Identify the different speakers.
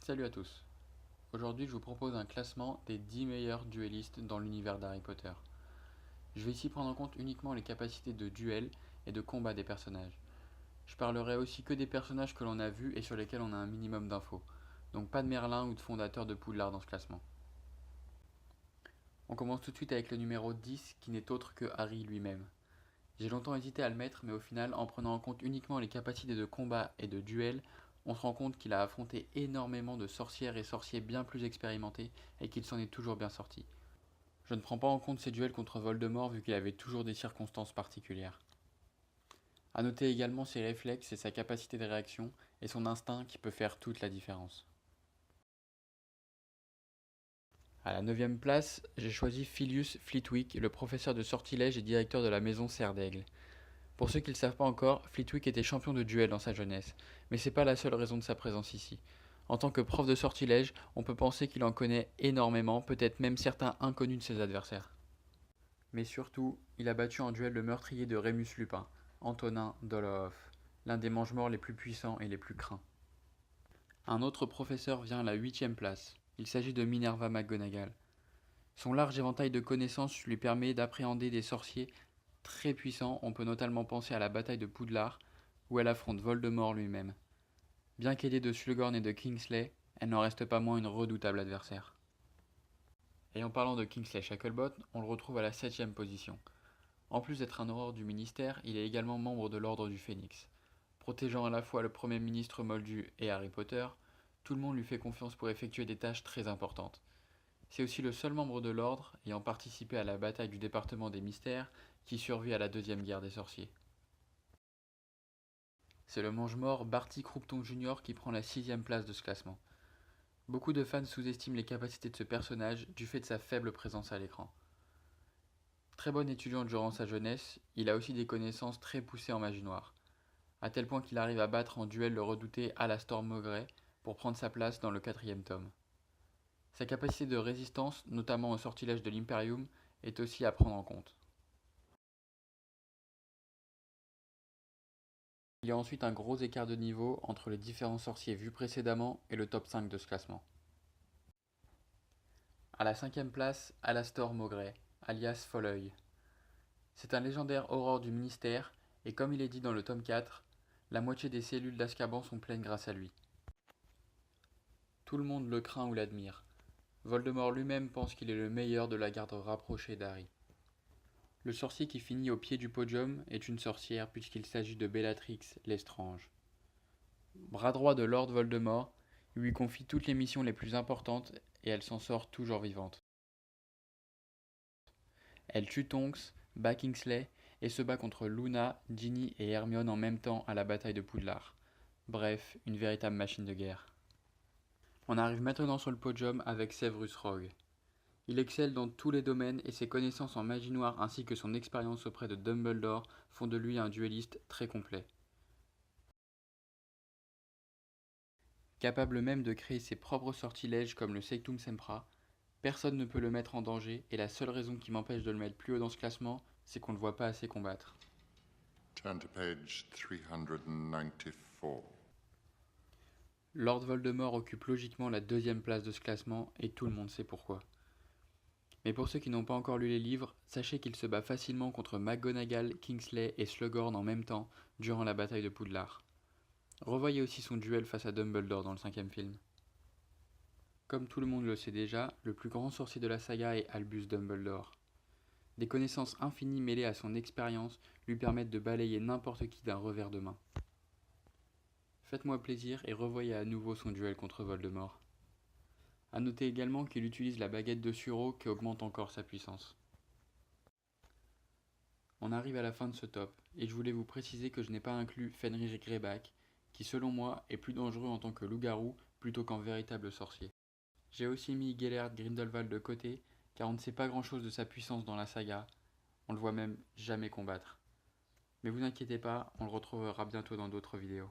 Speaker 1: Salut à tous. Aujourd'hui, je vous propose un classement des 10 meilleurs duellistes dans l'univers d'Harry Potter. Je vais ici prendre en compte uniquement les capacités de duel et de combat des personnages. Je parlerai aussi que des personnages que l'on a vus et sur lesquels on a un minimum d'infos. Donc pas de Merlin ou de fondateur de Poudlard dans ce classement. On commence tout de suite avec le numéro 10 qui n'est autre que Harry lui-même. J'ai longtemps hésité à le mettre, mais au final, en prenant en compte uniquement les capacités de combat et de duel, on se rend compte qu'il a affronté énormément de sorcières et sorciers bien plus expérimentés et qu'il s'en est toujours bien sorti. Je ne prends pas en compte ses duels contre Voldemort vu qu'il avait toujours des circonstances particulières. A noter également ses réflexes et sa capacité de réaction et son instinct qui peut faire toute la différence. À la 9e place, j'ai choisi Filius Flitwick, le professeur de sortilège et directeur de la maison Serre d'Aigle. Pour ceux qui ne le savent pas encore, Flitwick était champion de duel dans sa jeunesse, mais c'est pas la seule raison de sa présence ici. En tant que prof de sortilège, on peut penser qu'il en connaît énormément, peut-être même certains inconnus de ses adversaires. Mais surtout, il a battu en duel le meurtrier de Rémus Lupin, Antonin Dolohov, l'un des mange-morts les plus puissants et les plus craints. Un autre professeur vient à la 8e place. Il s'agit de Minerva McGonagall. Son large éventail de connaissances lui permet d'appréhender des sorciers très puissants. On peut notamment penser à la bataille de Poudlard, où elle affronte Voldemort lui-même. Bien qu'aidée de Slughorn et de Kingsley, elle n'en reste pas moins une redoutable adversaire. Et en parlant de Kingsley Shacklebolt, on le retrouve à la 7e position. En plus d'être un aurore du ministère, il est également membre de l'Ordre du Phénix. Protégeant à la fois le Premier ministre Moldu et Harry Potter, tout le monde lui fait confiance pour effectuer des tâches très importantes. C'est aussi le seul membre de l'Ordre ayant participé à la bataille du département des mystères qui survit à la deuxième guerre des sorciers. C'est le mange-mort Barty Croupton Jr. qui prend la 6e place de ce classement. Beaucoup de fans sous-estiment les capacités de ce personnage du fait de sa faible présence à l'écran. Très bon étudiant durant sa jeunesse, il a aussi des connaissances très poussées en magie noire, à tel point qu'il arrive à battre en duel le redouté Alastor Mowgray pour prendre sa place dans le 4e tome. Sa capacité de résistance, notamment au sortilège de l'Imperium, est aussi à prendre en compte. Il y a ensuite un gros écart de niveau entre les différents sorciers vus précédemment et le top 5 de ce classement. À la 5e place, Alastor Mowgray, alias Folleuil. C'est un légendaire aurore du ministère, et comme il est dit dans le tome 4, la moitié des cellules d'Azkaban sont pleines grâce à lui. Tout le monde le craint ou l'admire. Voldemort lui-même pense qu'il est le meilleur de la garde rapprochée d'Harry. Le sorcier qui finit au pied du podium est une sorcière puisqu'il s'agit de Bellatrix Lestrange. Bras droit de Lord Voldemort, il lui confie toutes les missions les plus importantes et elle s'en sort toujours vivante. Elle tue Tonks, bat Kingsley et se bat contre Luna, Ginny et Hermione en même temps à la bataille de Poudlard. Bref, une véritable machine de guerre. On arrive maintenant sur le podium avec Severus Rogue. Il excelle dans tous les domaines et ses connaissances en magie noire ainsi que son expérience auprès de Dumbledore font de lui un duelliste très complet. Capable même de créer ses propres sortilèges comme le Sectum Sempra, personne ne peut le mettre en danger et la seule raison qui m'empêche de le mettre plus haut dans ce classement, c'est qu'on ne le voit pas assez combattre.
Speaker 2: Turn to page 394.
Speaker 1: Lord Voldemort occupe logiquement la 2e place de ce classement et tout le monde sait pourquoi. Mais pour ceux qui n'ont pas encore lu les livres, sachez qu'il se bat facilement contre McGonagall, Kingsley et Slughorn en même temps durant la bataille de Poudlard. Revoyez aussi son duel face à Dumbledore dans le 5e film. Comme tout le monde le sait déjà, le plus grand sorcier de la saga est Albus Dumbledore. Des connaissances infinies mêlées à son expérience lui permettent de balayer n'importe qui d'un revers de main. Faites-moi plaisir et revoyez à nouveau son duel contre Voldemort. A noter également qu'il utilise la baguette de Suro qui augmente encore sa puissance. On arrive à la fin de ce top, et je voulais vous préciser que je n'ai pas inclus Fenrir Greyback, qui selon moi est plus dangereux en tant que loup-garou plutôt qu'en véritable sorcier. J'ai aussi mis Gellert Grindelwald de côté, car on ne sait pas grand chose de sa puissance dans la saga, on le voit même jamais combattre. Mais vous inquiétez pas, on le retrouvera bientôt dans d'autres vidéos.